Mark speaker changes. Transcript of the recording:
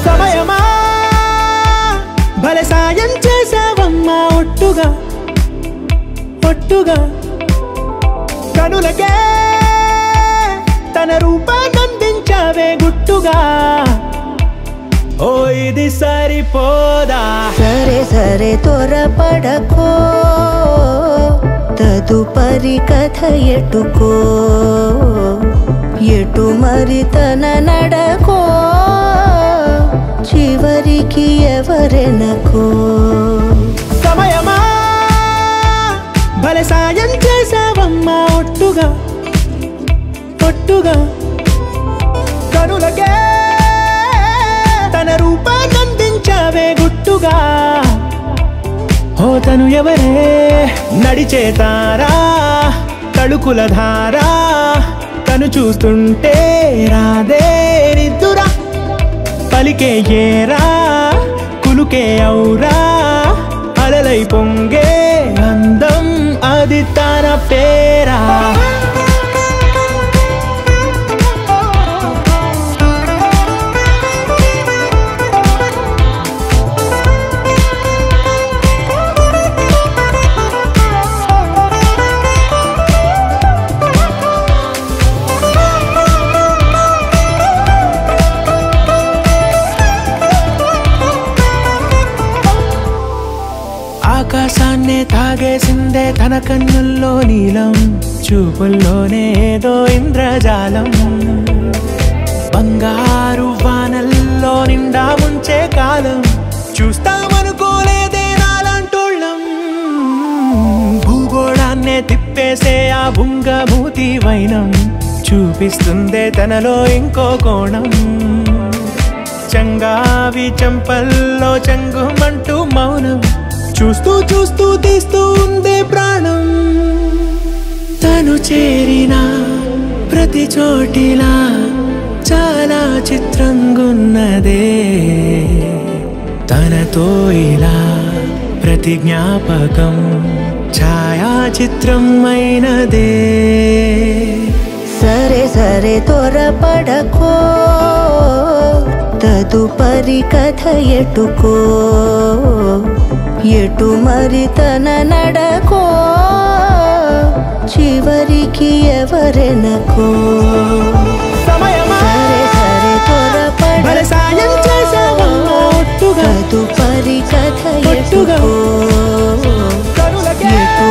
Speaker 1: సమయమా భలే సాయం చేసావమ్మా ఒట్టుగా ఒట్టుగా కనులకే తన రూపాన్నందించావే గుట్టుగా ఓ ఇది సరిపోదా
Speaker 2: సరే సరే త్వరపడకో తదుపరి కథ ఎటుకో ఎటు మరి తన నడకో చివరికి ఎవరెనకో
Speaker 1: సమయమా భలే సాయం చేసావమ్మా ఒట్టుగా ఒట్టుగా కనులకే తన రూపాన్నందించావే గుట్టుగా ఓ తను ఎవరే నడిచేతారా తడుకుల ధారా తను చూస్తుంటే రాదే నిద్దురా పలికే ఏరా కులుకే ఔరా అలలై పొంగే అందం అది తన పేరా ఆకాశాన్నే తాగేసిందే తన కన్నుల్లో నీలం చూపుల్లోనే ఏదో ఇంద్రజాలం బంగారు వానల్లో నిండా ముంచే కాలం చూస్తామనుకోలేదే నాలాంటోళ్ళం భూగోళాన్నే తిప్పేసే ఆ బుంగమూతి వైనం చూపిస్తుందే తనలో ఇంకో కోణం చంగావి చంపల్లో చంగుమంటూ మౌనం చూస్తూ చూస్తూ తీస్తూ ఉందే ప్రాణం తను చేరిన ప్రతి చోటిలా చాలా చిత్రంగున్నదే తనతో ఇలా ప్రతి జ్ఞాపకం ఛాయాచిత్రం అయినదే
Speaker 2: సరే సరే త్వరపడకో తదుపరి కథ ఎటుకో ఎటు మరి తన నడకో చివరికి ఎవరెనకో
Speaker 1: సమయమా
Speaker 2: సరే సరే
Speaker 1: భలే సాయం చేసావమ్మా ఒట్టుగా
Speaker 2: తదుపరి కథ
Speaker 1: ఒట్టుగా
Speaker 2: ఎటుకో
Speaker 1: కనులకే
Speaker 2: ఎటు